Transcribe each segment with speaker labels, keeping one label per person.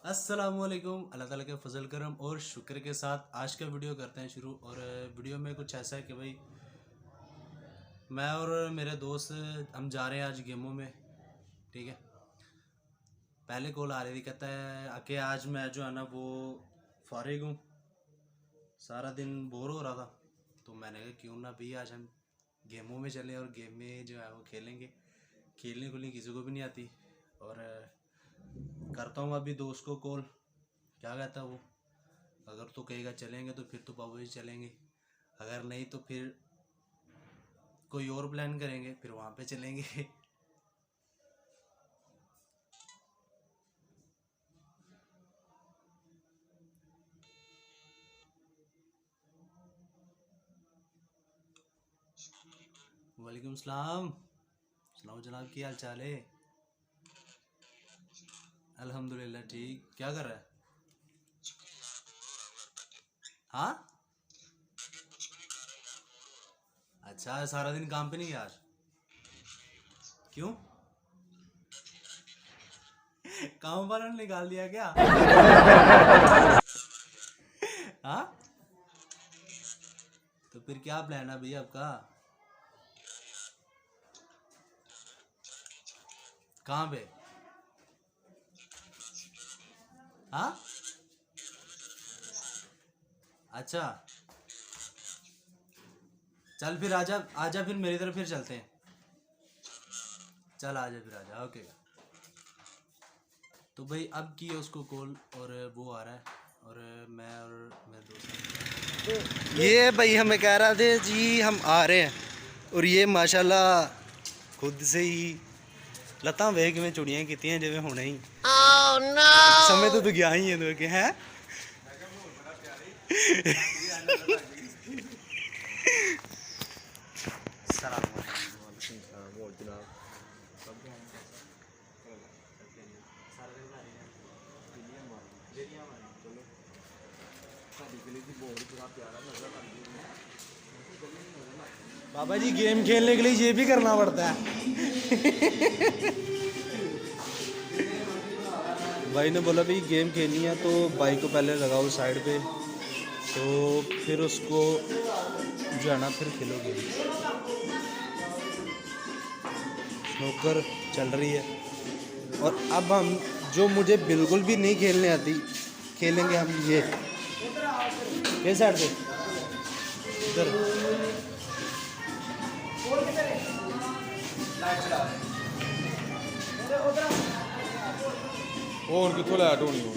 Speaker 1: अस्सलामुअलैकुम। अल्लाह ताला के फजल करम और शुक्र के साथ आज का वीडियो करते हैं शुरू। और वीडियो में कुछ ऐसा है कि भाई मैं और मेरे दोस्त हम जा रहे हैं आज गेमों में। ठीक है, पहले कॉल आ रही थी, कहता है कि आज मैं जो है ना वो फारिग हूँ, सारा दिन बोर हो रहा था, तो मैंने कहा क्यों ना भाई आज हम गेमों में चलें और गेम में जो है वो खेलेंगे। खेलने खुलने किसी को भी नहीं आती। और करता हूँ अभी दोस्त को कॉल, क्या कहता है वो। अगर तो कहेगा चलेंगे तो फिर तो बाबू जी चलेंगे, अगर नहीं तो फिर कोई और प्लान करेंगे, फिर वहाँ पे चलेंगे। वालेकुम सलाम। सुनाओ जनाब, की हाल चाल है? अल्हम्दुलिल्लाह ठीक। क्या कर रहा है? हाँ, अच्छा, सारा दिन काम पे नहीं गया आज? क्यों? काम वालों ने निकाल दिया क्या? हाँ, तो फिर क्या प्लान है भैया आपका? कहाँ पे? हाँ, अच्छा, चल फिर आजा आजा, फिर मेरी तरफ फिर चलते हैं। चल आजा, फिर आजा, ओके। तो भाई अब की है उसको कॉल और वो आ रहा है, और मैं और मेरे दोस्त
Speaker 2: ये भाई हमें कह रहा थे जी हम आ रहे हैं, और ये माशाल्लाह खुद से ही लता वेग में चुड़ियां की हैं जिवें होने ही समय तो गया ही है के हैं। बाबा जी गेम खेलने के लिए ये भी करना पड़ता है। भाई ने बोला भाई गेम खेलनी है तो बाइक को पहले लगाओ साइड पे, तो फिर उसको जो है ना फिर खेलोगे। स्नूकर चल रही है, और अब हम जो मुझे बिल्कुल भी नहीं खेलने आती खेलेंगे हम ये साइड पे इधर।
Speaker 3: और कितों लाइट होनी हो?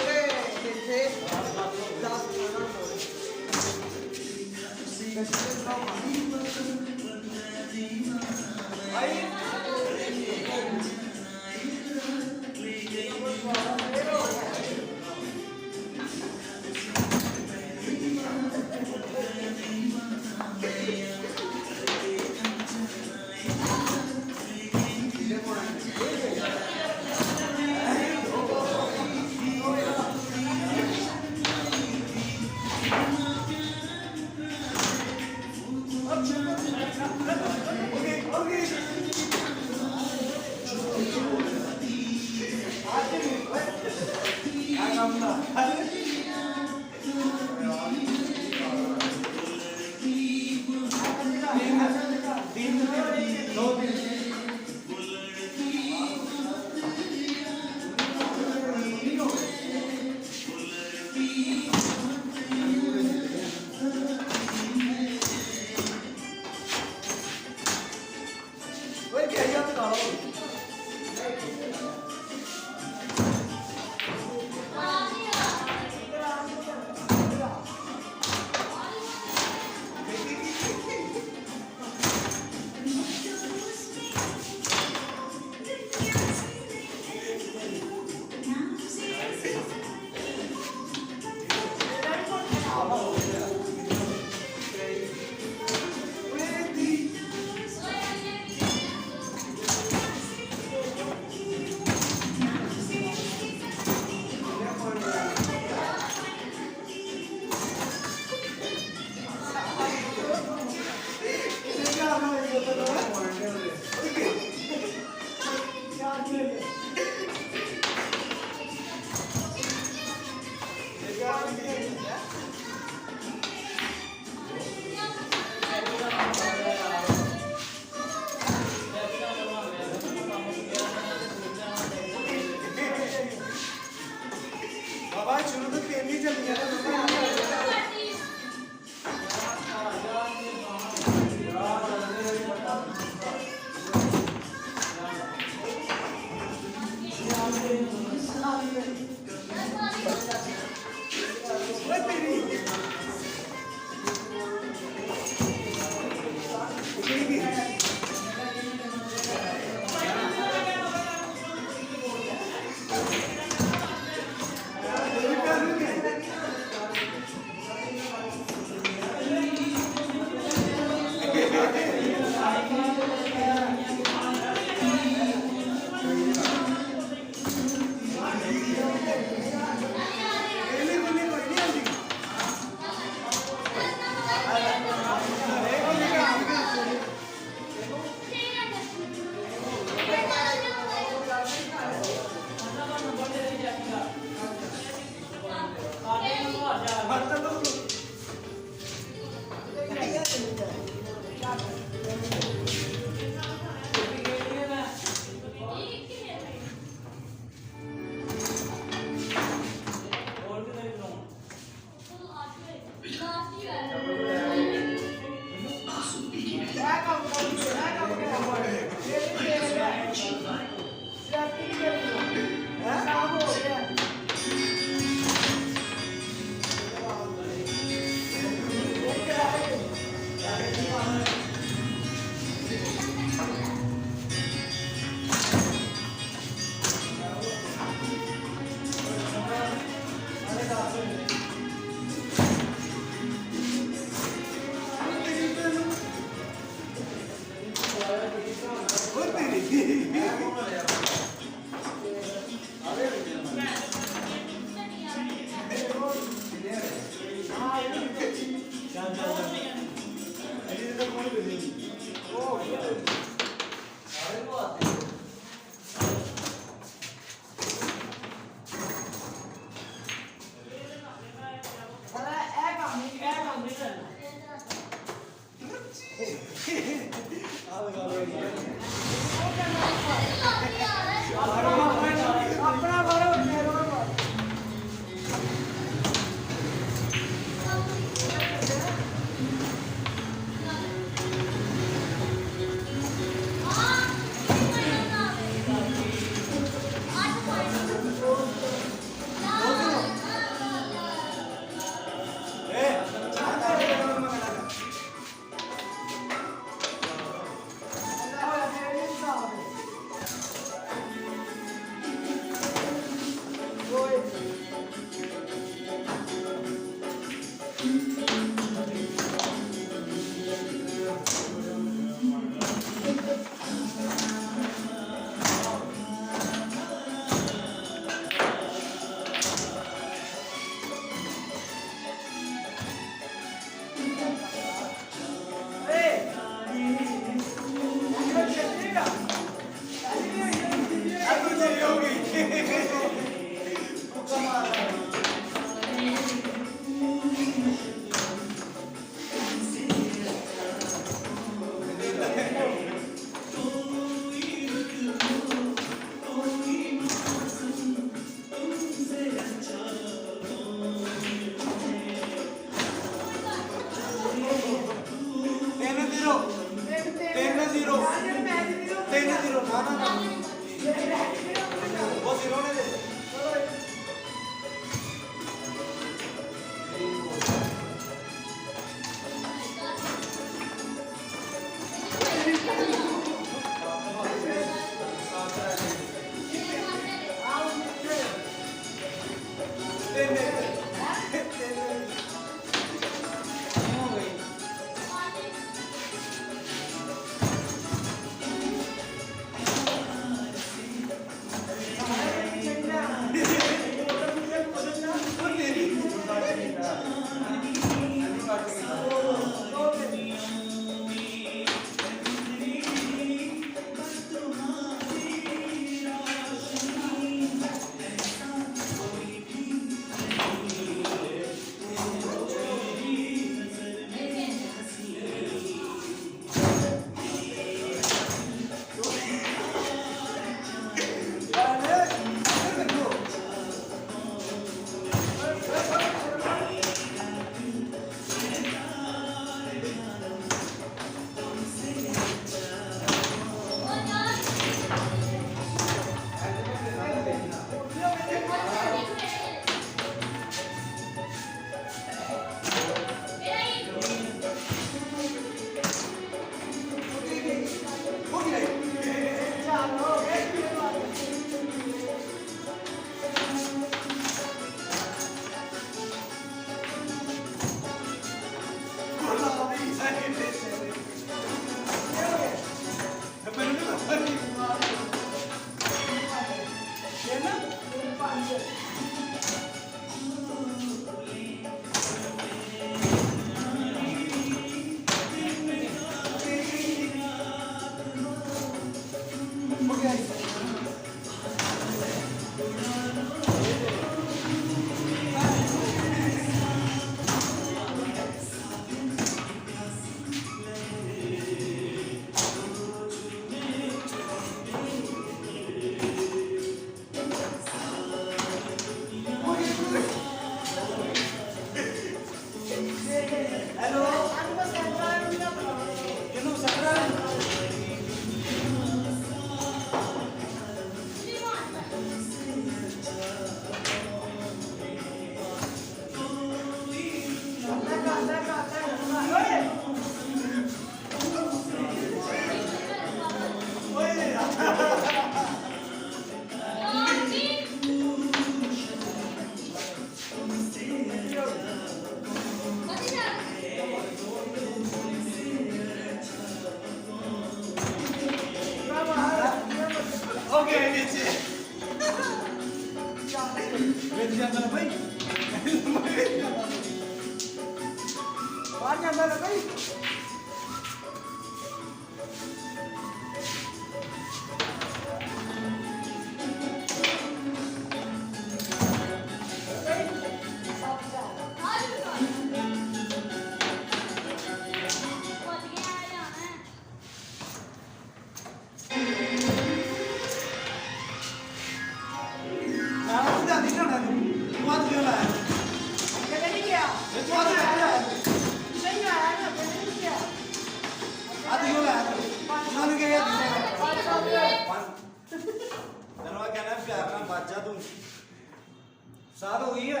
Speaker 2: साथ हो गई है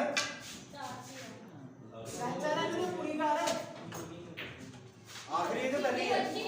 Speaker 2: आखिरी तो पहली है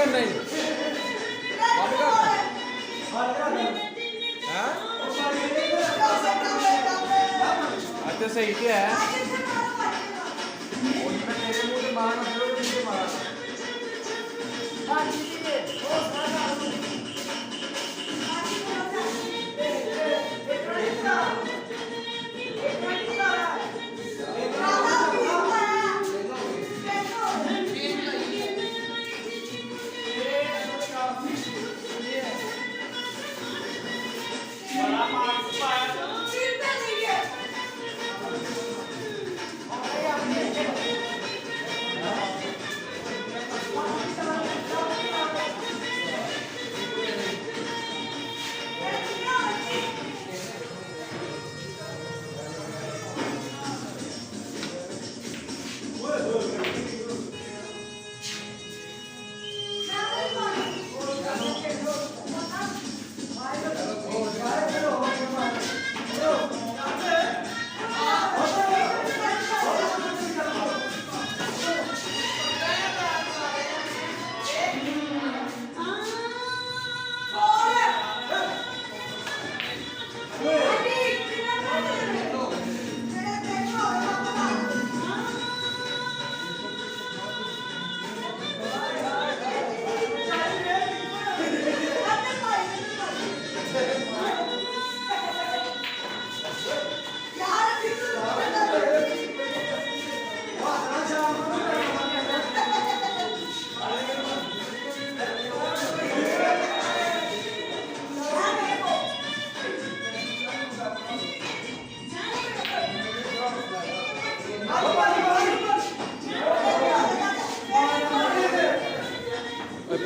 Speaker 3: करना ही बंद करना है अच्छा सही तो है तेरे मुंह से मारना मुझे मारना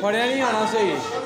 Speaker 3: फड़िया नहीं आना सही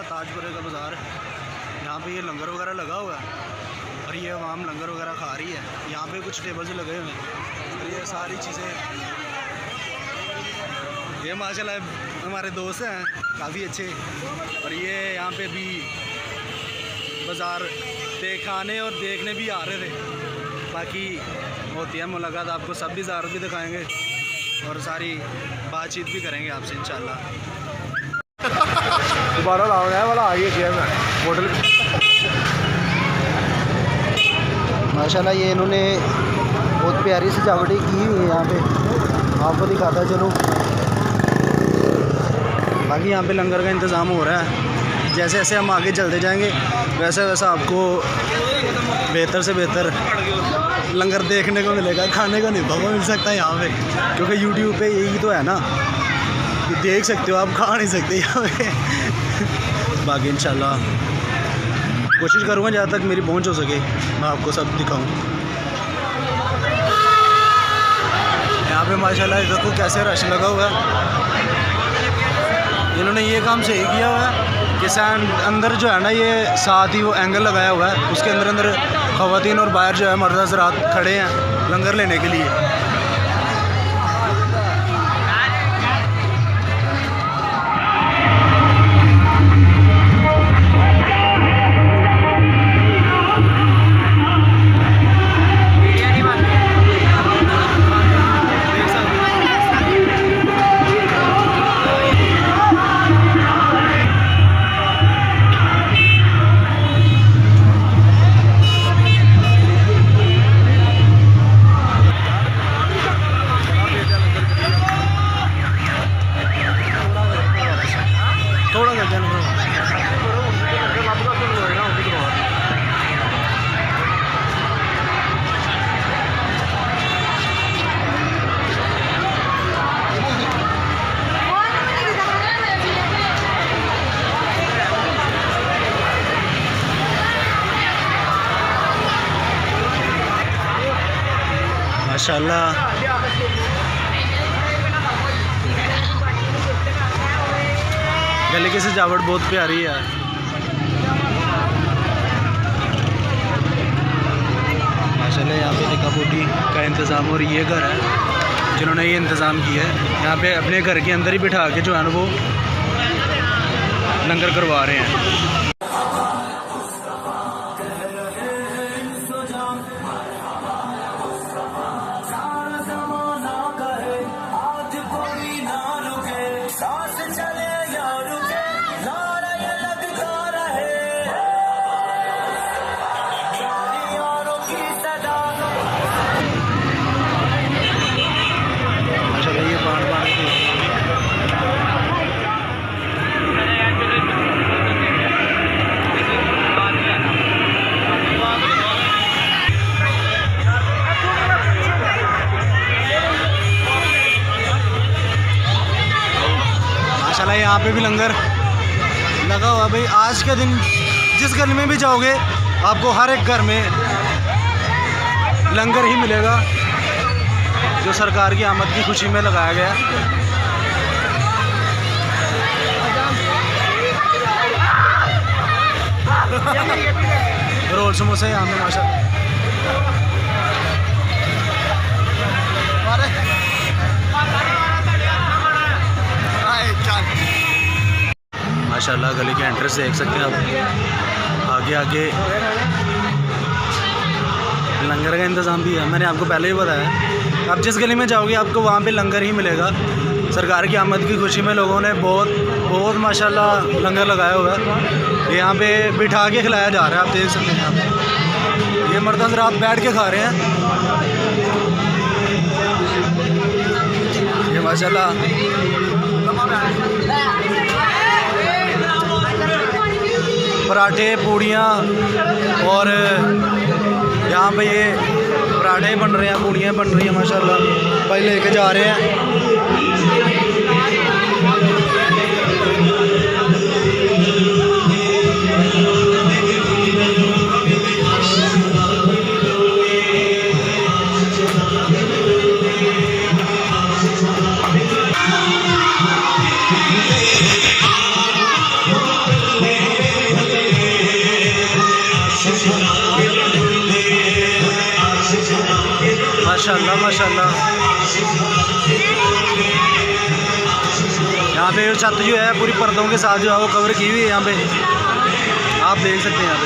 Speaker 1: ताजपुरे का बाज़ार, यहाँ पे ये लंगर वगैरह लगा हुआ है और ये आवाम लंगर वगैरह खा रही है। यहाँ पे कुछ टेबल्स लगे हुए हैं और ये सारी चीज़ें, ये माशाल्लाह हमारे दोस्त हैं काफ़ी अच्छे। और ये यहाँ पे भी बाज़ार खाने और देखने भी आ रहे थे। बाकी होती है मुलाकात, आपको सब भी ज़ार भी दिखाएंगे और सारी बातचीत भी करेंगे आपसे इंशाल्लाह।
Speaker 3: दोबारा लाओ है वाला आगे किया मैं होटल
Speaker 2: माशाल्लाह ये इन्होंने बहुत प्यारी सजावटें की हुई है यहाँ पे, आपको दिखाता चलो।
Speaker 1: बाकी यहाँ पे लंगर का इंतज़ाम हो रहा है, जैसे जैसे हम आगे चलते जाएंगे वैसे वैसा आपको बेहतर से बेहतर लंगर देखने को मिलेगा। खाने को नहीं भगवान मिल सकता है यहाँ पे, क्योंकि यूट्यूब पे यही तो है ना, देख सकते हो आप, खा नहीं सकते यहाँ पे। बाकी इंशाल्लाह कोशिश करूँगा जहाँ तक मेरी पहुँच हो सके मैं आपको सब दिखाऊँ। यहाँ पे माशाल्लाह देखो कैसे रश लगा हुआ है। इन्होंने ये काम सही किया हुआ है कि अंदर जो है ना, ये साथ ही वो एंगल लगाया हुआ है, उसके अंदर अंदर ख़वातीन और बाहर जो है मर्द हज़रात खड़े हैं लंगर लेने के लिए। माशाल्लाह गले की सजावट बहुत प्यारी है। माशाल्लाह यहाँ पे टिक्का पोटी का इंतज़ाम और ये घर है जिन्होंने ये इंतज़ाम किया है। यहाँ पे अपने घर के अंदर ही बिठा के जो है ना वो लंगर करवा रहे हैं। माशाल्लाह यहाँ पे भी लंगर लगा हुआ भाई। आज के दिन जिस गली में भी जाओगे आपको हर एक घर में लंगर ही मिलेगा जो सरकार की आमद की खुशी में लगाया गया। रोल समोसे यहाँ पे माशाल्लाह। माशाल्लाह गली के एंट्रेंस देख सकते हैं आप। आगे आगे लंगर का इंतज़ाम भी है। मैंने आपको पहले ही बताया आप जिस गली में जाओगे आपको वहाँ पे लंगर ही मिलेगा। सरकार की आमद की खुशी में लोगों ने बहुत माशाल्लाह लंगर लगाया हुआ है। यहाँ पे बिठा के खिलाया जा रहा है। आप देख सकते हैं यहाँ पे ये मर्द हज़रात बैठ के खा रहे हैं। ये माशाल्लाह पराठे पूड़ियाँ और यहाँ पे ये पराठे बन रहे हैं, पूड़ियाँ बन रही हैं माशाल्लाह। भाई लेके जा रहे हैं। माशाल्लाह माशाल्लाह यहाँ पे छत जो है पूरी पर्दों के साथ जो है वो कवर की हुई है। यहाँ पे आप देख सकते हैं यहाँ पे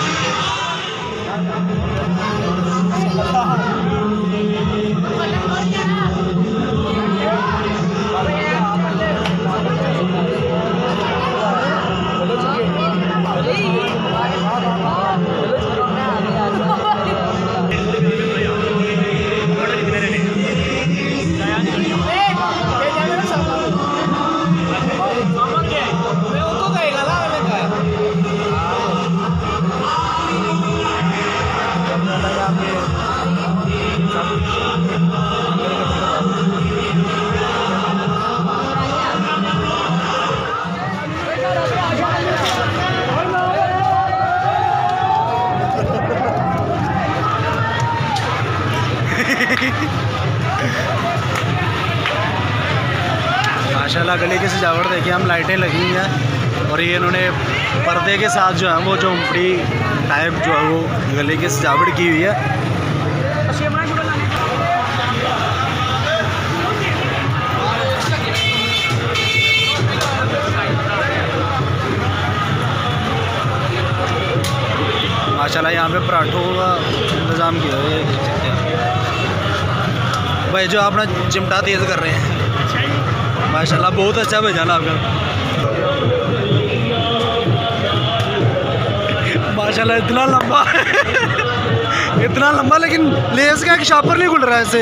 Speaker 1: माशाल्लाह गले की सजावट देखिए। हम लाइटें लगी हुई हैं और ये इन्होंने पर्दे के साथ जो है वो झोंपड़ी टाइप जो है वो गले की सजावट की हुई है। माशाल्लाह यहाँ पे पराठों का इंतज़ाम किया हुआ है भाई जो अपना चिमटा तेज़ कर रहे हैं। माशाल्लाह बहुत अच्छा भेजा ना आपका। माशाल्लाह इतना लंबा इतना लंबा लेकिन लेस का एक शापर नहीं खुल रहा है ऐसे।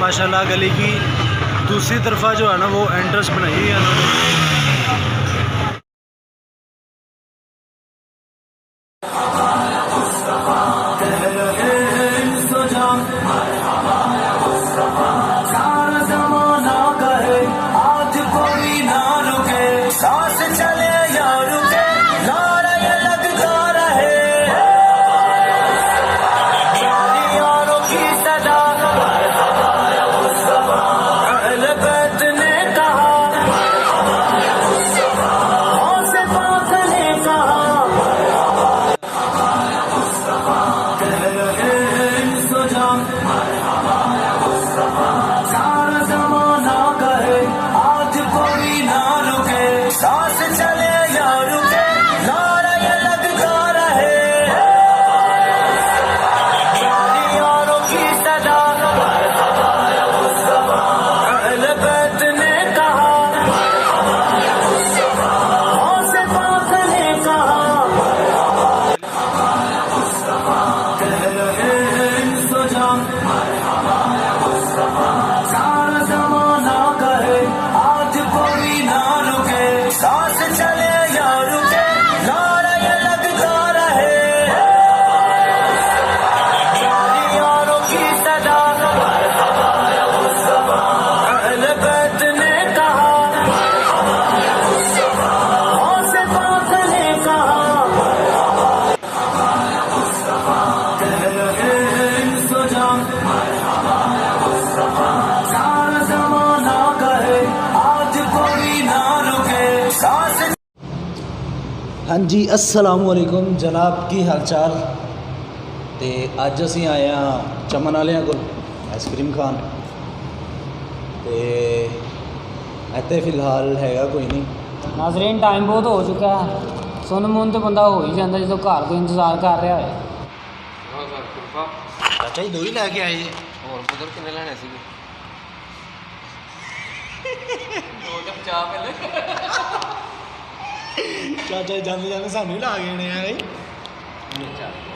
Speaker 2: माशाल्लाह गली की दूसरी तरफा जो है ना वो एंट्रेंस बनाई हुई है उन्होंने। हाँ जी अस्सलाम वालेकुम जनाब की हाल चाल। तो अज असी आए हाँ चमन वालियां कोल आइसक्रीम खान। तो इत्थे फिलहाल हैगा कोई नहीं।
Speaker 4: नाज़रीन टाइम बहुत हो चुका है, सुन मुन तो बंदा हो ही जाता जो घर कोई इंतजार कर रहा है।
Speaker 2: चाचा जी दो ही लैके आए जी।
Speaker 5: ਹੋਰ ਪੁੱਤਰ ਕਿੰਨੇ ਲੈਣੇ ਸੀਗੇ ਦੋ ਤੇ 50 ਪਹਿਲੇ
Speaker 2: ਚਾਚਾ ਜੀ ਜਾਂਦੇ ਜਾਂਦੇ ਸਾਨੂੰ ਹੀ ਲਾ ਗਏ ਨੇ ਯਾਰ।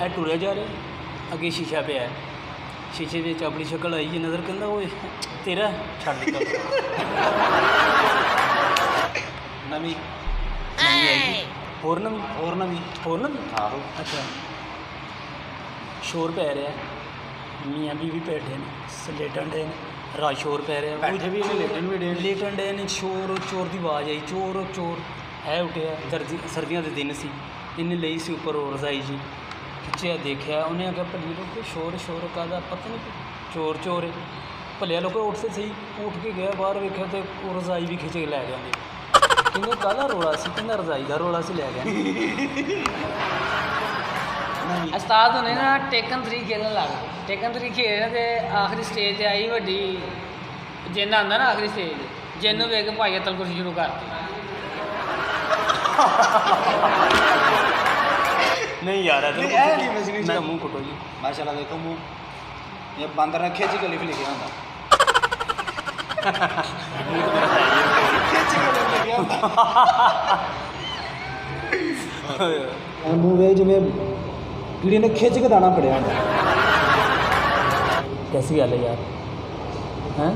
Speaker 4: ਇਹ ਟੁਰਿਆ ਜਾ ਰਿਹਾ, ਅੱਗੇ ਸ਼ੀਸ਼ਾ ਪਿਆ, ਸ਼ੀਸ਼ੇ ਵਿੱਚ ਆਪਣੀ ਸ਼ਕਲ ਆਈ ਨਜ਼ਰ, ਕਹਿੰਦਾ ਓਏ ਤੇਰਾ ਛੱਡ ਦਿੱਤਾ।
Speaker 2: ਨਵੀਂ
Speaker 4: ਨਵੀਂ ਆਈ ਹੋਰ ਨਵੀਂ
Speaker 2: ਆਹੋ।
Speaker 4: ਅੱਛਾ ਸ਼ੋਰ ਪੈ ਰਿਹਾ, ਮੀਆਂ ਬੀਵੀ ਬੈਠੇ ਨੇ ਲੇਟਣ ਡੇ ਨੇ, ਰਾਤ ਸ਼ੋਰ ਪੈ ਰਿਹਾ,
Speaker 2: ਬੈਠੇ ਵੀ ਨੇ
Speaker 4: ਲੇਟਣ ਡੇ ਨੇ। ਸ਼ੋਰ ਚੋਰ ਦੀ ਆਵਾਜ਼ ਆਈ, ਚੋਰ ਚੋਰ ਹੈ ਉੱਠਿਆ। ਸਰਦੀਆਂ ਦੇ ਦਿਨ ਸੀ, ਇਹਨੇ ਲਈ ਸੀ ਉੱਪਰ ਰਜ਼ਾਈ ਜੀ, ਖਿੱਚਿਆ ਦੇਖਿਆ, ਉਹਨੇ ਆਖਿਆ ਭੱਲੀ ਲੋਕ ਸ਼ੋਰ ਕਾਹਦਾ, ਪਤਾ ਨਹੀਂ ਚੋਰ ਚੋਰ ਹੈ। ਭੱਲਿਆ ਲੋਕ ਉੱਠਦੇ ਸਹੀ, ਉੱਠ ਕੇ ਗਿਆ ਬਾਹਰ ਵੇਖਿਆ ਤੇ ਉਹ ਰਜ਼ਾਈ ਵੀ ਖਿੱਚ ਕੇ ਲੈ ਗਿਆ ਉਹਨੇ। ਕਹਿੰਦੇ ਕਾਹਦਾ ਰੋਲਾ ਸੀ, ਕਹਿੰਦਾ ਰਜ਼ਾਈ ਦਾ ਰੋਲਾ ਸੀ, ਲੈ ਗਿਆ। ਉਸਤਾਦ ਹੁਣੇ ਨਾ ਟੇਕਨ 3 ਖੇਡਣ ਲੱਗ ਗਏ। ਟੇਕਨ 3 ਖੇਡਣ ਤੇ ਆਖਰੀ ਸਟੇਜ 'ਤੇ ਆਈ ਵੱਡੀ ਜਿੰਨ ਆਉਂਦਾ ਨਾ ਆਖਰੀ ਸਟੇਜ 'ਤੇ, ਜਿੰਨ ਵੇਖ ਕੇ ਭਾਈ ਅਤਲ ਕੁਰਸੀ ਸ਼ੁਰੂ ਕਰਤੀ। नहीं यार मैं मुँह कुटो जी
Speaker 2: माशाल्लाह देखो मुँह ये बंद रखे जी गली लिखे होंदा मुँह वे जिवें कीड़ी ने खिंच के दाना पड़िया होंदा।
Speaker 4: कैसी गल है यार हैं।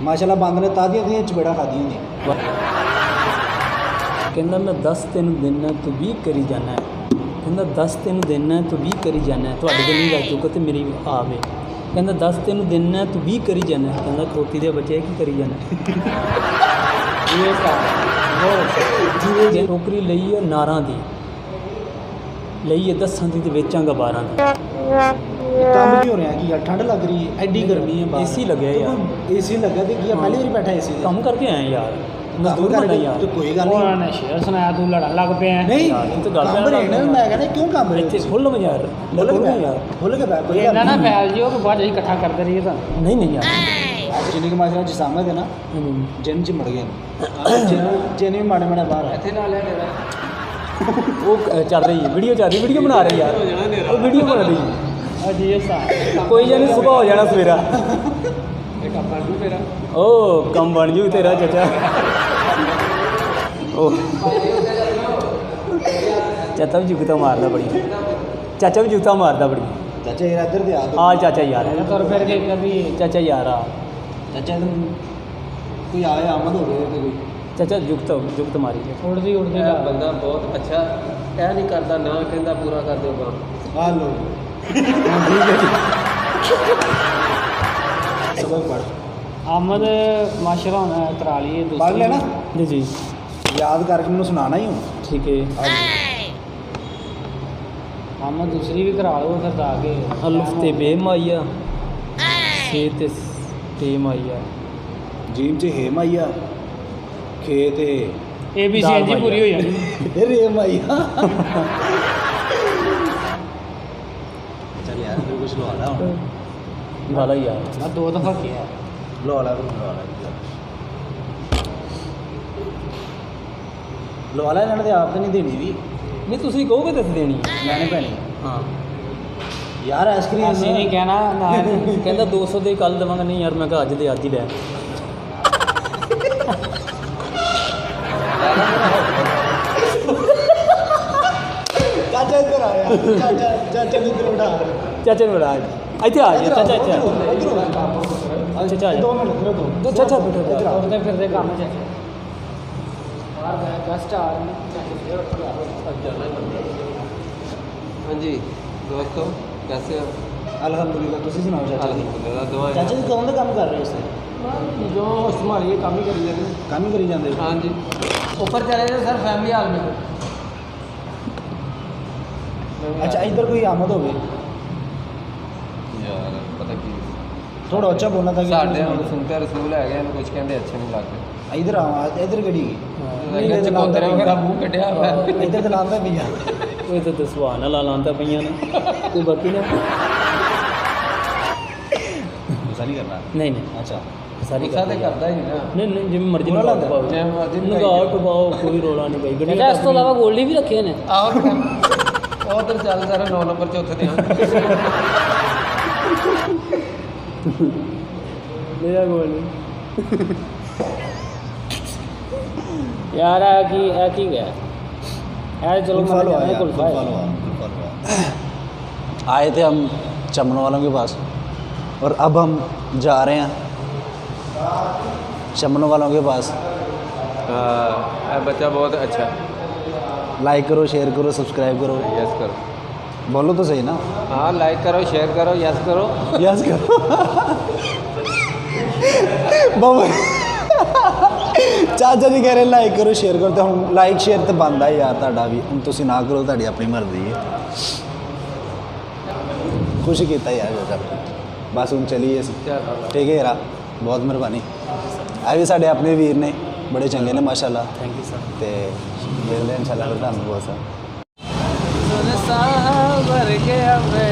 Speaker 2: माशाल्लाह बंद ने तादियां दियां चपेड़ा खादी होंदी।
Speaker 4: कहना मैं 10 तेन देना तू 20 करी जाना है, कहना 10 तेन देना तू 20 करी जाना है, थोड़ी गल नहीं रह चुका तो मेरी आवे। कहना 10 तेन देना तू 20 करी जाना है, कहना खोती दे बच्चे की करी जाना ये टोकरी लई है नारां दी, लई है 10 दी ते बेचांगा 12 दी।
Speaker 2: काम क्यों हो रहा है कि यार ठंड लग रही है, एडी गर्मी है,
Speaker 4: एसी लगे यार,
Speaker 2: एसी लगा तो क्या पहली बार बैठा एसी
Speaker 4: काम करके आए यार, मजदूर बंदा यार।
Speaker 2: तो कोई गल नहीं,
Speaker 4: शेर सुनाया तू लड़न लग पे
Speaker 2: नहीं
Speaker 4: तो गल
Speaker 2: काम रहना। मैं कहना क्यों काम
Speaker 4: इत्थे फुल में यार,
Speaker 2: खुल के बैठ कोई
Speaker 4: ना फैल जियो कि बाद इकट्ठा करते रहिए तो नहीं यार।
Speaker 2: जिन्हें कि माशा जिसामत है ना जिन च मड़ गए जिन भी माड़े माड़े बाहर इत्थे ना ले
Speaker 4: वो चल रही है वीडियो, चल रही वीडियो बना रही यार, वो वीडियो बना रही है जी। कोई जानी सुबह हो जाना सवेरा, ओ कम बन जू तेरा चाचा। चाचा भी जूता मारदा बड़ी, चाचा भी जूता मारदा बड़ी।
Speaker 2: चाचा यार इधर दे आ
Speaker 4: हाँ चाचा यार तुर फिर के कभी चाचा यार आ
Speaker 2: ਚਾਚਾ ਕੋਈ ਆਏ ਆਮਦ ਹੋ ਗਏ ਤੇ ਕੋਈ
Speaker 4: ਚਾਚਾ ਜੁਗਤ ਮਾਰੀ ਹੈ ਉੜਦੀ
Speaker 5: ਇਹ ਬੰਦਾ ਬਹੁਤ ਅੱਛਾ, ਇਹ ਨਹੀਂ ਕਰਦਾ ਨਾ ਕਹਿੰਦਾ ਪੂਰਾ ਕਰ ਦਿਓ ਕੰਮ।
Speaker 2: ਆ ਲੋ ਠੀਕ ਹੈ ਜੀ ਸਬਕ ਪੜ
Speaker 4: ਆਮਦ ਮਾਸ਼ਰਾ ਹੋਣਾ ਕਰਾ ਲਈਏ
Speaker 2: ਪੜ੍ਹ ਲੈਣਾ?
Speaker 4: ਜੀ ਜੀ
Speaker 2: ਯਾਦ ਕਰਕੇ ਮੈਨੂੰ ਸੁਣਾਣਾ ਹੀ ਹੁਣ।
Speaker 4: ਠੀਕ ਹੈ ਆਮਦ ਦੂਸਰੀ ਵੀ ਕਰਾ ਲਓ ਫਿਰ ਤਾਂ ਆਗੇ ਅਲਫ ਤੇ ਬੇ ਮਾਈਆ ਸੇ ਤੇ ਤੇ ਮਾਈਆ
Speaker 2: ਜੀਮ ਚ ਹੇਮ ਆਈਆ ਖੇ ਤੇ
Speaker 4: ਏ ਬੀ ਸੀ ਜੀ ਪੂਰੀ ਹੋ ਜਾਣੀ
Speaker 2: ਰੇਮ ਆਈਆ ਚੱਲ ਯਾਰ ਤੂੰ ਕੁਝ ਲਵਾ ਲਾ ਹੁਣ
Speaker 4: ਵਾਲਾ ਯਾਰ ਮੈਂ 2 ਦਫਾ ਕਿਹਾ
Speaker 2: ਲਵਾ ਲਾ ਇਹਨਾਂ ਨੇ ਤੇ ਆਪ ਤਾਂ ਨਹੀਂ ਦੇਣੀ ਵੀ
Speaker 4: ਨਹੀਂ ਤੁਸੀਂ ਕਹੋਗੇ ਤਾਂ ਦੇਣੀ
Speaker 2: ਲੈਣੇ ਪੈਣੀ
Speaker 4: ਹਾਂ
Speaker 2: ਯਾਰ ਆਈਸਕ੍ਰੀਮ
Speaker 4: ਅਸੀਂ ਨਹੀਂ ਕਹਿਣਾ ਨਾ ਕਹਿੰਦਾ 200 ਦੇ ਕੱਲ ਦੇਵਾਂਗਾ ਨਹੀਂ ਯਾਰ ਮੈਂ ਕਿਹਾ ਅੱਜ ਦੇ ਅੱਜ ਹੀ ਲੈ
Speaker 2: ਚਾਚਾ ਇੱਧਰ ਆਇਆ ਚਾਚਾ ਨੂੰ ਇੱਧਰ ਉਠਾ
Speaker 4: ਚਾਚਾ ਨੂੰ ਬੜਾ ਇੱਥੇ ਆ ਜਾ ਚਾਚਾ ਇੱਥੇ ਆ ਚਾਚਾ ਆ ਜਾ
Speaker 2: 2 ਮਿੰਟ ਰੁਕੋ
Speaker 4: ਦੋ ਚਾਚਾ ਬੈਠੋ ਉਹਦੇ ਫਿਰਦੇ ਕੰਮ ਚਾਚਾ ਬਾਹਰ ਗਏ ਗਸਟ ਆ ਰਹੇ
Speaker 5: ਹਾਂਜੀ ਦੋਸਤੋ कैसे हो?
Speaker 2: ਅਲਹਮਦੁਲਿਲਾ ਤੁਸੀਂ ਸੁਣਾਓ ਚਾਚਾ ਜੀ
Speaker 5: अल्हम्दुलिल्लाह दुआ
Speaker 2: ਚਾਚਾ ਜੀ ਕੌਣ ਦਾ ਕੰਮ ਕਰ ਰਹੇ ਹੋ ਇਸ
Speaker 5: जो संभालिए काम ही करी जाते हैं।
Speaker 2: ਕੰਮ ਹੀ ਕਰੀ ਜਾਂਦੇ ਹੋ
Speaker 5: हाँ जी
Speaker 4: ऊपर चले जाओ सर फैमिली हाल में
Speaker 2: ਅੱਛਾ ਇੱਧਰ ਕੋਈ ਆਮਦ ਹੋਵੇ
Speaker 5: यार पता की
Speaker 2: ਥੋੜਾ ਉੱਚਾ ਬੋਲਣਾ ਤਾਂ
Speaker 5: साढ़े हम सुनते रसूल है गए कुछ कहते अच्छे नहीं लगते
Speaker 2: ਇੱਧਰ ਆ ਇੱਧਰ ਕਿਹੜੀ
Speaker 5: लगे चकोतरे वगैरह मुंह कटिया हुआ है
Speaker 2: ਇੱਧਰ ਤੇ ਲਾਉਂਦਾ ਪਈਆ
Speaker 4: ਉਹ ਤਾਂ ਸੁਭਾਨ ਅੱਲਾਹ ਲਾਂਦਾ ਪਈਆਂ ਨੇ ਤੇ ਬਾਕੀ ਨੇ
Speaker 2: ਗੁੱਸਾ ਨਹੀਂ ਕਰਨਾ
Speaker 4: ਨਹੀਂ ਨਹੀਂ
Speaker 2: ਅੱਛਾ
Speaker 4: ਸਾਰੀ
Speaker 5: गुस्सा तो करता ही ना
Speaker 4: ਨਹੀਂ ਨਹੀਂ ਜਿਵੇਂ ਮਰਜ਼ੀ
Speaker 2: ਬੁਰਾ
Speaker 4: ਲਗਾਓ
Speaker 2: ਲੱਗਦਾ?
Speaker 4: ਪਾਓ
Speaker 5: ਜਿਵੇਂ ਮਰਜ਼ੀ
Speaker 4: ਲਗਾਓ ਟਪਾਓ ਕੋਈ ਰੋਲਾ ਨਹੀਂ ਪਈ ਗੱਡੀ ਇਸ ਤੋਂ ਇਲਾਵਾ ਗੋਲਡੀ ਵੀ ਰੱਖੇ ਨੇ
Speaker 5: ਆਹੋ ਉਧਰ ਚੱਲ ਸਾਰਾ 9 ਨੰਬਰ ਚੌਥੇ ਤੇ
Speaker 4: ਮੇਰਾ ਗੋਲਡੀ यार है की गया यार चलो
Speaker 2: फॉलो
Speaker 4: मैं
Speaker 2: फॉलो आए थे हम चमन वालों के पास और अब हम जा रहे हैं चमन वालों के पास
Speaker 5: बच्चा बहुत अच्छा
Speaker 2: लाइक करो शेयर करो सब्सक्राइब करो
Speaker 5: यस करो
Speaker 2: बोलो तो सही ना
Speaker 5: हाँ लाइक करो शेयर करो यस करो
Speaker 2: यस करो बाबा ਚਾਚਾ ਜੀ ਕਹਿ ਰਹੇ ਲਾਈਕ ਕਰੋ ਸ਼ੇਅਰ ਕਰੋ ਤੇ ਹੁਣ ਲਾਈਕ ਸ਼ੇਅਰ ਤੇ ਬੰਦਾ ਹੈ ਯਾਰ ਤੁਹਾਡਾ ਵੀ ਹੁਣ ਤੁਸੀਂ ਨਾ ਕਰੋ ਤੁਹਾਡੀ ਆਪਣੀ ਮਰਜ਼ੀ ਹੈ ਖੁਸ਼ ਕੀਤਾ ਯਾਰ ਚਾਚਾ ਬਸ ਹੁਣ ਚਲੀਏ ਅਸੀਂ ਠੀਕ ਹੈ ਯਾਰ ਬਹੁਤ ਮਿਹਰਬਾਨੀ ਆ ਵੀ ਸਾਡੇ ਆਪਣੇ ਵੀਰ ਨੇ ਬੜੇ ਚੰਗੇ ਨੇ ਮਾਸ਼ਾਅੱਲਾ
Speaker 4: थैंक यू सर
Speaker 2: ਤੇ ਮਿਲਦੇ ਇਨਸ਼ਾਅੱਲਾ ਫਿਰ ਤੁਹਾਨੂੰ ਬਹੁਤ ਸਾਰਾ
Speaker 4: सुन साहब भर गया मैं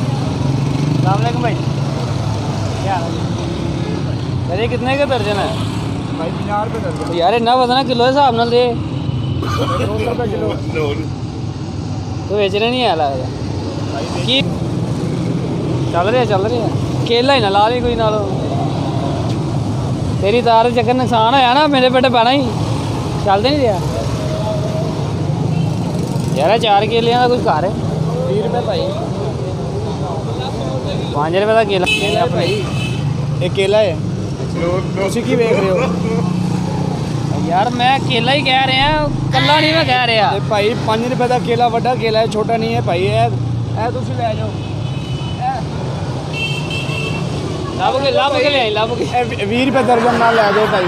Speaker 4: सलामकुम भाई क्या हाल है अरे कितने का दर्जन है
Speaker 3: भाई 50 रुपये दर्जन
Speaker 4: यार इन्ना पता ना किलो हिसाब नाल दे
Speaker 3: 200 रुपये किलो
Speaker 4: तो बेच रहे नहीं है लगता की चल रही है केला ही ना ला ली कोई नालो तेरी तार चक्कर नुकसान होया ना मेरे पेट पैना ही चलते नहीं दिया यार 4 केलियां का कुछ घर है
Speaker 3: 20 रुपये भाई
Speaker 4: 5 रुपये का केला
Speaker 3: भाई
Speaker 2: ਇਹ ਕੇਲਾ ਹੈ ਤੁਸੀਂ ਕੀ ਵੇਖ ਰਹੇ ਹੋ
Speaker 4: यार मैं केला ही कह रहा कल्ला नहीं मैं कह रहा
Speaker 3: ਤੇ ਭਾਈ 5 ਰੁਪਏ ਦਾ ਕੇਲਾ ਵੱਡਾ ਕੇਲਾ ਹੈ ਛੋਟਾ ਨਹੀਂ ਹੈ ਭਾਈ ਇਹ ਤੁਸੀਂ ਲੈ ਜਾਓ
Speaker 4: लब के ले आई लब के
Speaker 3: ਇਹ 20 ਰੁਪਏ ਦਰਜਨ ਨਾਲ ਲੈ ਜਾਓ ਭਾਈ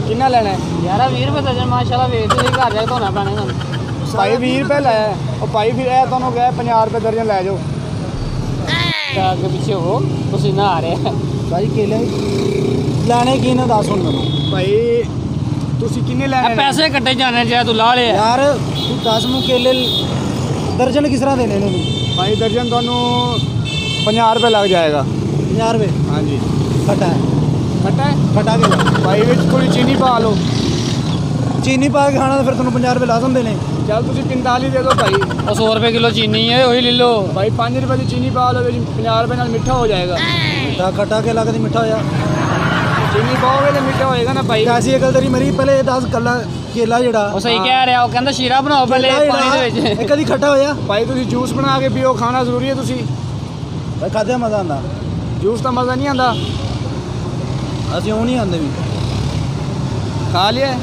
Speaker 3: ਕਿੰਨਾ ਲੈਣਾ ਹੈ
Speaker 4: यार 20 रुपये दर्जन माशाल्लाह वेच तुम घर जाके धोना पैना तुम
Speaker 3: ਭਾਈ 20 ਰੁਪਏ ਲੈ ਉਹ ਭਾਈ ਫਿਰ ਇਹ ਤੁਹਾਨੂੰ ਕਹੇ 50 ਰੁਪਏ ਦਰਜਨ ਲੈ ਜਾਓ
Speaker 4: आगे पीछे हो पसीना आ रहा है
Speaker 2: ਭਾਈ ਕੇਲੇ ਲੈਣੇ ਕੀ ਨੇ ਦੱਸ ਹੁਣ ਮੈਨੂੰ
Speaker 3: ਭਾਈ ਤੁਸੀਂ ਕਿੰਨੇ ਲੈਣੇ ਨੇ
Speaker 4: पैसे कट्टे जाने चाहिए तू ला ले
Speaker 2: ਯਾਰ ਤੂੰ 10 ਨੂੰ ਕੇਲੇ ਦਰਜਨ ਕਿਸ ਤਰ੍ਹਾਂ ਦੇਣੇ ਨੇ ਤੂੰ
Speaker 3: ਭਾਈ ਦਰਜਨ ਤੁਹਾਨੂੰ 50 ਰੁਪਏ ਲੱਗ ਜਾਏਗਾ
Speaker 2: 50 ਰੁਪਏ
Speaker 3: ਹਾਂਜੀ
Speaker 2: ਖੱਟਾ ਹੈ
Speaker 3: ਖੱਟਾ ਹੈ
Speaker 2: ਖੱਟਾ ਕੇਲਾ
Speaker 3: ਭਾਈ ਵਿੱਚ ਥੋੜੀ ਚੀਨੀ ਪਾ ਲਓ
Speaker 2: ਚੀਨੀ ਪਾ ਕੇ ਖਾਣਾ ਤਾਂ ਫਿਰ ਤੁਹਾਨੂੰ 50 ਰੁਪਏ ਲਾ ਦਿੰਦੇ ਨੇ
Speaker 3: ਚੱਲ ਤੁਸੀਂ 45 ਦੇ ਦਿਓ ਭਾਈ
Speaker 4: और 100 रुपये किलो चीनी है वही ले लो
Speaker 3: ਭਾਈ 5 ਰੁਪਏ ਦੀ ਚੀਨੀ ਪਾ ਲਓ ਵਿੱਚ 50 ਰੁਪਏ ਨਾਲ ਮਿੱਠਾ ਹੋ ਜਾਏਗਾ
Speaker 2: ਮਿੱਠਾ ਖੱਟਾ ਕੇਲਾ ਕਦੀ ਮਿੱਠਾ ਹੋਇਆ
Speaker 3: ਚੀਨੀ ਪਾਓਗੇ ਤਾਂ ਮਿੱਠਾ ਹੋਏਗਾ ਨਾ ਭਾਈ
Speaker 2: ਐਸੀ ਅਕਲ ਤੇਰੀ ਮੇਰੀ ਪਹਿਲੇ ਇਹ ਦੱਸ ਕੱਲਾ ਕੇਲਾ ਜਿਹੜਾ
Speaker 3: ਉਹ ਸਹੀ ਕਹਿ ਰਿਹਾ, ਉਹ ਕਹਿੰਦਾ ਸ਼ੀਰਾ ਬਣਾਓ ਪਹਿਲੇ ਪਾਣੀ ਦੇ ਵਿੱਚ।
Speaker 2: ਇਹ ਕਦੀ ਖੱਟਾ ਹੋਇਆ
Speaker 3: ਭਾਈ ਤੁਸੀਂ ਜੂਸ ਬਣਾ ਕੇ ਪੀਓ, ਖਾਣਾ ਜ਼ਰੂਰੀ ਹੈ। ਤੁਸੀਂ
Speaker 2: ਭਾਈ ਖਾਦਿਆ ਮਜ਼ਾ ਆਉਂਦਾ,
Speaker 3: ਜੂਸ ਤਾਂ ਮਜ਼ਾ ਨਹੀਂ ਆਉਂਦਾ।
Speaker 2: ਅਸੀਂ ਉਹ ਨਹੀਂ ਆਉਂਦੇ ਵੀ
Speaker 3: ਖਾ ਲਿਆ,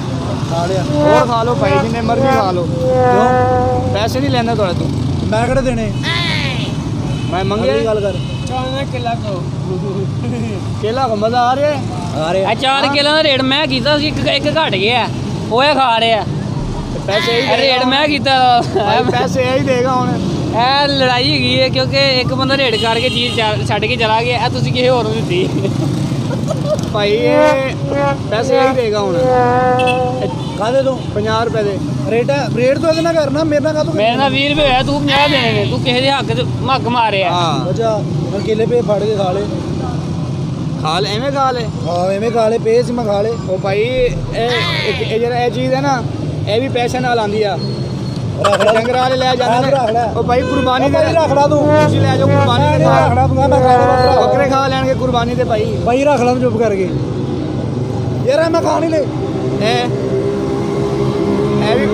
Speaker 2: ਖਾ ਲਿਆ।
Speaker 3: ਹੋਰ ਖਾ ਲਓ ਭਾਈ, ਜਿੰਨੇ ਮਰਜ਼ੀ ਖਾ ਲਓ।
Speaker 2: ਕਿਉਂ
Speaker 3: ਪੈਸੇ ਨਹੀਂ ਲੈਂਦਾ ਤੁਹਾਡੇ ਤੋਂ,
Speaker 2: ਮੈਂ ਕਿਹੜੇ ਦੇਣੇ?
Speaker 3: ਮੈਂ
Speaker 2: ਅਗਲੀ
Speaker 3: ਮੰਗੇ।
Speaker 2: ਗੱਲ ਕਰ।
Speaker 3: ਕੇਲਾ ਕੋ ਮਜ਼ਾ ਆ ਰਿਹਾ ਹੈ।
Speaker 2: ਆ ਰਿਹਾ
Speaker 4: 4 ਕਿਲੋ ਦਾ ਰੇਟ ਮੈਂ ਕੀਤਾ ਸੀ, ਇੱਕ ਘਟ ਗਿਆ, ਉਹ ਇਹ ਖਾ ਰਿਹਾ
Speaker 3: ਪੈਸੇ ਹੀ
Speaker 4: ਰੇਟ ਮੈਂ ਕੀਤਾ।
Speaker 3: ਭਾਈ ਪੈਸੇ ਇਹੀ ਦੇਗਾ ਹੁਣ।
Speaker 4: ਇਹ ਲੜਾਈ ਹੈਗੀ ਹੈ ਕਿਉਂਕਿ ਇੱਕ ਬੰਦਾ ਰੇਟ ਕਰਕੇ ਚੀਜ਼ ਛੱਡ ਕੇ ਚਲਾ ਗਿਆ, ਇਹ ਤੁਸੀਂ ਕਿਸੇ ਹੋਰ ਨੂੰ ਦਿੱਤੀ।
Speaker 3: ਭਾਈ ਇਹ ਪੈਸੇ ਇਹੀ ਦੇਗਾ ਹੁਣ।
Speaker 2: ਕਾਹਦੇ ਤੋਂ?
Speaker 3: 50 ਰੁਪਏ ਦੇ
Speaker 2: ਰੇਟ ਤੋਂ ਇਹਦੇ ਨਾਲ ਕਰਨਾ, ਮੇਰੇ ਨਾਲ ਕਾਹਤੋਂ?
Speaker 4: ਮੇਰੇ ਨਾਲ 20 ਰੁਪਏ ਹੋਇਆ, ਤੂੰ 50 ਦੇਣੇ ਨੇ, ਤੂੰ ਕਿਸੇ ਦੇ ਹੱਕ 'ਚ ਮੱਗ ਮਾਰਿਆ।
Speaker 3: ਹਾਂ
Speaker 2: ਅੱਛਾ ਮੈਂ ਕੇਲੇ ਪੇ ਫੜ ਕੇ ਖਾ ਲੇ।
Speaker 3: ਖਾ ਲੈ, ਐਵੇਂ ਖਾ ਲੈ।
Speaker 2: ਹਾਂ ਐਵੇਂ ਖਾ ਲੇ, ਪੇ ਸੀ ਮੈਂ ਖਾ ਲੇ।
Speaker 3: ਉਹ ਭਾਈ ਇਹ ਜਿਹੜਾ ਇਹ ਚੀਜ਼ ਹੈ ਨਾ, ਇਹ ਵੀ ਪੈਸੇ ਨਾਲ ਆਉਂਦੀ ਆ।
Speaker 2: ਰੱਖ ਲੈ
Speaker 3: ਡੰਗਰਾਂ ਵਾਲੇ ਲੈ ਜਾਂਦੇ
Speaker 2: ਰੱਖ ਲੈ।
Speaker 3: ਨੇ। ਉਹ ਭਾਈ ਕੁਰਬਾਨੀ
Speaker 2: ਭਾਈ ਰੱਖ ਲਾ ਤੂੰ।
Speaker 3: ਤੁਸੀਂ ਲੈ ਜਾਓ ਕੁਰਬਾਨੀ ਦੇ
Speaker 2: ਰੱਖ ਲਾ ਤੂੰ, ਮੈਂ ਖਾ ਲਾ।
Speaker 3: ਬੱਕਰੇ ਖਾ ਲੈਣਗੇ ਕੁਰਬਾਨੀ ਦੇ ਭਾਈ।
Speaker 2: ਭਾਈ ਰੱਖ ਲਾ ਤੂੰ ਚੁੱਪ ਕਰਕੇ। ਯਾਰ ਇਹ ਮੈਂ ਖਾ ਨਹੀਂ ਲੈ।
Speaker 3: ਇਹ ਵੀ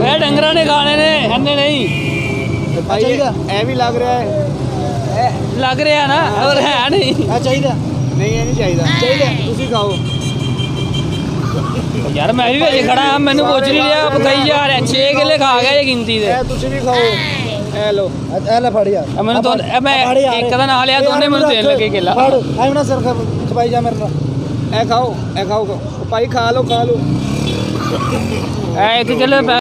Speaker 4: ਇਹ ਡੰਗਰਾਂ ਨੇ ਖਾਣੇ ਨੇ, ਹੰਨੇ ਨਹੀਂ।
Speaker 3: ਭਾਈ
Speaker 2: ਚਾਹੀਦਾ?
Speaker 3: ਇਹ ਵੀ ਲੱਗ ਰਿਹਾ ਹੈ।
Speaker 4: ਲੱਗ ਰਿਹਾ ਨਾ, ਹੋਰ ਹੈ ਨਹੀਂ।
Speaker 2: ਆ ਚਾਹੀਦਾ?
Speaker 3: ਨਹੀਂ ਇਹ ਨਹੀਂ ਚਾਹੀਦਾ। ਤੁਸੀਂ ਖਾਓ।
Speaker 4: ਯਾਰ ਮੈਂ ਵੀ ਵਿੱਚ ਖੜਾ ਹਾਂ, ਮੈਨੂੰ ਪੁੱਛ ਨਹੀਂ ਰਿਹਾ, ਬਤਾਈ ਜਾ ਰਿਹਾ। 6 ਕਿੱਲੇ ਖਾ ਗਿਆ ਇਹ ਗਿਣਤੀ ਦੇ।
Speaker 3: ਇਹ ਤੁਸੀਂ ਵੀ ਖਾਓ। ਇਹ ਲੋ
Speaker 2: ਇਹ ਲੈ ਫੜ ਯਾਰ।
Speaker 4: ਮੈਨੂੰ ਦੋ ਮੈਂ ਇੱਕ ਦਾ ਨਾਲ ਲਿਆ, ਦੋਨੇ ਮੈਨੂੰ ਦੇਣ ਲੱਗੇ ਕੇਲਾ।
Speaker 2: ਫੜ ਐਵੇਂ ਨਾ ਸਿਰ ਖਪਾਈ ਜਾ ਮੇਰੇ ਨਾਲ।
Speaker 3: ਇਹ ਖਾਓ, ਇਹ ਖਾਓ। ਭਾਈ ਖਾ ਲਓ, ਖਾ ਲਓ।
Speaker 4: ਇਹ 1 ਕਿੱਲੋ